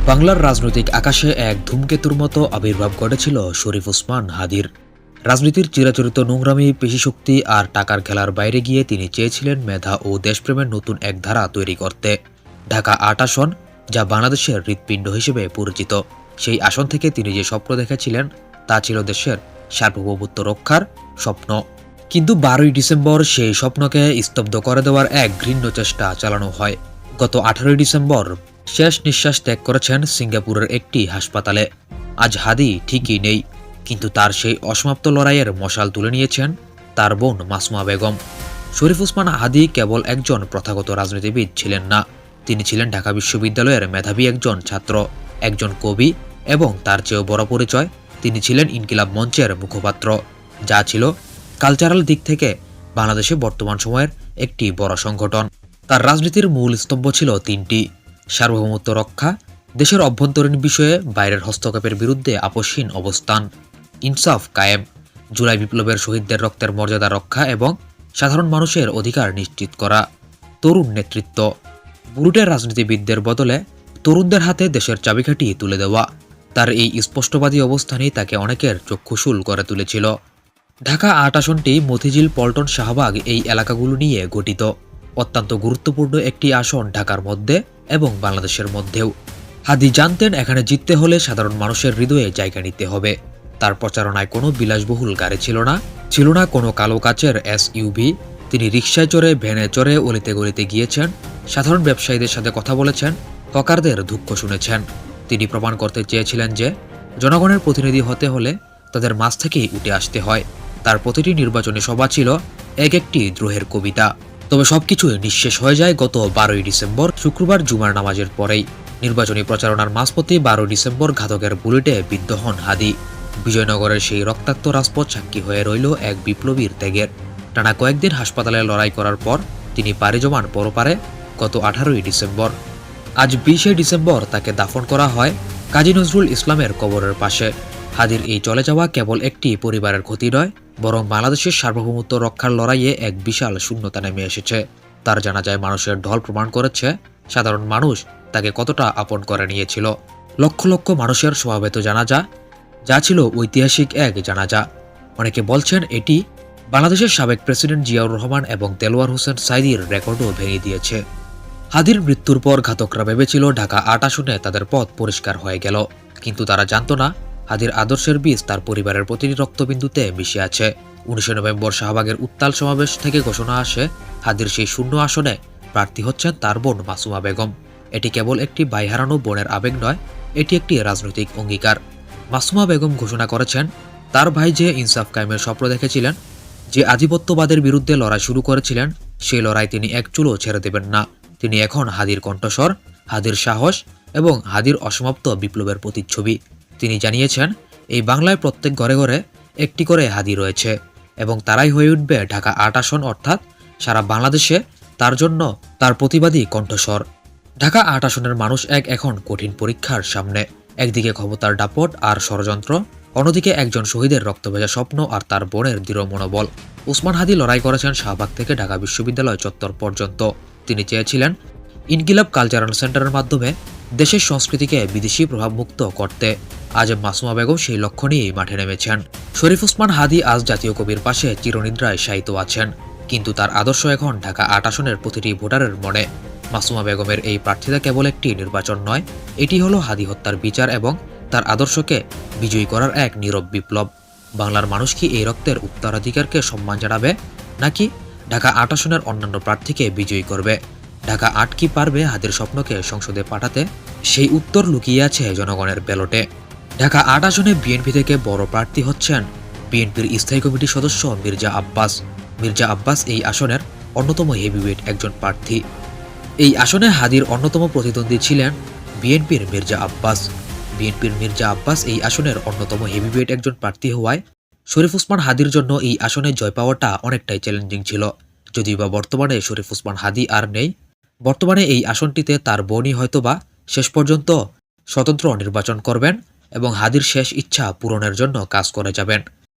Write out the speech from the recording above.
বাংলার রাজনৈতিক আকাশে এক ধূমকেতুর মতো আবির্ভাব ঘটেছিল শরীফ ওসমান হাদীর। রাজনীতির চিরাচরিত নোংরামি, পেশিশক্তি আর টাকার খেলার বাইরে গিয়ে তিনি চেয়েছিলেন মেধা ও দেশপ্রেমের নতুন এক ধারা তৈরি করতে। ঢাকা ৮ আসন, যা বাংলাদেশের হৃৎপিণ্ড হিসেবে পরিচিত, সেই আসন থেকে তিনি যে স্বপ্ন দেখেছিলেন তা ছিল দেশের সার্বভৌমত্ব রক্ষার স্বপ্ন। কিন্তু ১২ই ডিসেম্বর সেই স্বপ্নকে স্তব্ধ করে দেওয়ার এক ঘৃণ্য চেষ্টা চালানো হয়। গত ১৮ই ডিসেম্বর শেষ নিঃশ্বাস ত্যাগ করেছেন সিঙ্গাপুরের একটি হাসপাতালে। আজ হাদী ঠিকই নেই, কিন্তু তার সেই অসমাপ্ত লড়াইয়ের মশাল তুলে নিয়েছেন তার বোন মাসুমা বেগম। শরীফ ওসমান হাদী কেবল একজন প্রথাগত রাজনীতিবিদ ছিলেন না, তিনি ছিলেন ঢাকা বিশ্ববিদ্যালয়ের মেধাবী একজন ছাত্র, একজন কবি, এবং তার চেয়েও বড় পরিচয়, তিনি ছিলেন ইনকিলাব মঞ্চের মুখপাত্র, যা ছিল কালচারাল দিক থেকে বাংলাদেশে বর্তমান সময়ের একটি বড় সংগঠন। তার রাজনীতির মূল স্তম্ভ ছিল তিনটি: সার্বভৌমত্ব রক্ষা, দেশের অভ্যন্তরীণ বিষয়ে বাইরের হস্তক্ষেপের বিরুদ্ধে আপোষহীন অবস্থান, ইনসাফ কায়েম, জুলাই বিপ্লবের শহীদদের রক্তের মর্যাদা রক্ষা এবং সাধারণ মানুষের অধিকার নিশ্চিত করা, তরুণ নেতৃত্ব, বুড়ুটের রাজনীতিবিদদের বদলে তরুণদের হাতে দেশের চাবিকাঠি তুলে দেওয়া। তার এই স্পষ্টবাদী অবস্থানই তাকে অনেকের চক্ষুশূল করে তুলেছিল। ঢাকা ৮ আসনটি মতিঝিল, পল্টন, শাহবাগ এই এলাকাগুলো নিয়ে গঠিত। অত্যন্ত গুরুত্বপূর্ণ একটি আসন ঢাকার মধ্যে এবং বাংলাদেশের মধ্যেও। হাদী জানতেন এখানে জিততে হলে সাধারণ মানুষের হৃদয়ে জায়গা নিতে হবে। তার প্রচারণায় কোনো বিলাসবহুল গাড়ি ছিল না কোনো কালো কাচের SUV। তিনি রিকশায় চড়ে, ভ্যানে চড়ে অলিতে গলিতে গিয়েছেন, সাধারণ ব্যবসায়ীদের সাথে কথা বলেছেন, হকারদের দুঃখ শুনেছেন। তিনি প্রমাণ করতে চেয়েছিলেন যে জনগণের প্রতিনিধি হতে হলে তাদের মাঝ থেকেই উঠে আসতে হয়। তার প্রতিটি নির্বাচনী সভা ছিল একটি দ্রোহের কবিতা। তবে সবকিছুই নিঃশেষ হয়ে যায় গত ১২ই ডিসেম্বর, শুক্রবার জুমার নামাজের পরেই। নির্বাচনী প্রচারণার মাঝপথে ১২ ডিসেম্বর ঘাতকের বুলেটে বিদ্ধ হন হাদী। বিজয়নগরের সেই রক্তাক্ত রাজপথ সাক্ষী হয়ে রইল এক বিপ্লবীর ত্যাগের। টানা কয়েকদিন হাসপাতালে লড়াই করার পর তিনি পাড়ি জমান পরপারে গত ১৮ই ডিসেম্বর। আজ ২০শে ডিসেম্বর তাকে দাফন করা হয় কাজী নজরুল ইসলামের কবরের পাশে। হাদীর এই চলে যাওয়া কেবল একটি পরিবারের ক্ষতি নয়, বরং বাংলাদেশের সার্বভৌমত্ব রক্ষার লড়াইয়ে এক বিশাল শূন্যতা নেমে এসেছে। তার জানাজায় মানুষের ঢল প্রমাণ করেছে সাধারণ মানুষ তাকে কতটা আপন করে নিয়েছিল। লক্ষ লক্ষ মানুষের সমাবেত জানাজা, যা ছিল ঐতিহাসিক এক জানাজা। অনেকে বলছেন এটি বাংলাদেশের সাবেক প্রেসিডেন্ট জিয়াউর রহমান এবং দেলোয়ার হোসেন সাঈদীর রেকর্ডও ভেঙে দিয়েছে। হাদীর মৃত্যুর পর ঘাতকরা ভেবেছিল ঢাকা ৮ আসনে তাদের পথ পরিষ্কার হয়ে গেল, কিন্তু তারা জানত না হাদীর আদর্শের বীজ তার পরিবারের প্রতিটি রক্তবিন্দুতে মিশে আছে। ১৯শে নভেম্বর শাহবাগের উত্তাল সমাবেশ থেকে ঘোষণা আসে হাদীর সেই শূন্য আসনে প্রার্থী হচ্ছেন তার বোন মাসুমা বেগম। এটি কেবল একটি ভাই হারানো বোনের আবেগ নয়, এটি একটি রাজনৈতিক অঙ্গীকার। মাসুমা বেগম ঘোষণা করেছেন তার ভাই যে ইনসাফ কায়েমের স্বপ্ন দেখেছিলেন, যে আধিপত্যবাদের বিরুদ্ধে লড়াই শুরু করেছিলেন, সেই লড়াই তিনি এক চুলও ছেড়ে দেবেন না। তিনি এখন হাদীর কণ্ঠস্বর, হাদীর সাহস এবং হাদীর অসমাপ্ত বিপ্লবের প্রতিচ্ছবি। তিনি জানিয়েছেন এই বাংলায় প্রত্যেক ঘরে ঘরে একটি করে হাদী রয়েছে এবং তারাই হয়ে উঠবে ঢাকা ৮ আসন, অর্থাৎ সারা বাংলাদেশে তার জন্য তার প্রতিবাদী কণ্ঠস্বর। ঢাকা ৮ আসনের মানুষ এখন কঠিন পরীক্ষার সামনে। একদিকে ক্ষমতার দাপট আর ষড়যন্ত্র, অন্যদিকে একজন শহীদের রক্তভেজা স্বপ্ন আর তার বোনের দৃঢ় মনোবল। ওসমান হাদী লড়াই করেছেন শাহবাগ থেকে ঢাকা বিশ্ববিদ্যালয় চত্বর পর্যন্ত। তিনি চেয়েছিলেন ইনকিলাব কালচারাল সেন্টারের মাধ্যমে দেশের সংস্কৃতিকে বিদেশি প্রভাবমুক্ত করতে। আজ মাসুমা বেগম সেই লক্ষ্য নিয়েই মাঠে নেমেছেন। শরীফ ওসমান হাদী আজ জাতীয় কবির পাশে চিরনিদ্রায় শায়িত আছেন, কিন্তু তার আদর্শ এখন ঢাকা ৮ আসনের প্রতিটি ভোটারের মনে। মাসুমা বেগমের এই প্রার্থিতা কেবল একটি নির্বাচন নয়, এটি হলো হাদী হত্যার বিচার এবং তার আদর্শকে বিজয়ী করার এক নীরব বিপ্লব। বাংলার মানুষ কি এই রক্তের উত্তরাধিকারকে সম্মান জানাবে, নাকি ঢাকা ৮ আসনের অন্যান্য প্রার্থীকে বিজয়ী করবে? ঢাকা ৮ কি পারবে হাদীর স্বপ্নকে সংসদে পাঠাতে? সেই উত্তর লুকিয়ে আছে জনগণের ব্যালটে। ঢাকা ৮ আসনে বিএনপি থেকে বড় প্রার্থী হচ্ছেন বিএনপির স্থায়ী কমিটির সদস্য মির্জা আব্বাস। মির্জা আব্বাস এই আসনের অন্যতম হেভিওয়েট একজন প্রার্থী। এই আসনে হাদীর অন্যতম প্রতিদ্বন্দ্বী ছিলেন বিএনপির মির্জা আব্বাস। বিএনপির মির্জা আব্বাস এই আসনের অন্যতম হেভিওয়েট একজন প্রার্থী হওয়ায় শরীফ ওসমান হাদীর জন্য এই আসনে জয় পাওয়াটা অনেকটাই চ্যালেঞ্জিং ছিল। যদিও বা বর্তমানে শরীফ ওসমান হাদী আর নেই, বর্তমানে এই আসনটিতে তার বোনই হয়তোবা শেষ পর্যন্ত স্বতন্ত্র নির্বাচন করবেন এবং হাদীর শেষ ইচ্ছা পূরণের জন্য কাজ করে যাবেন।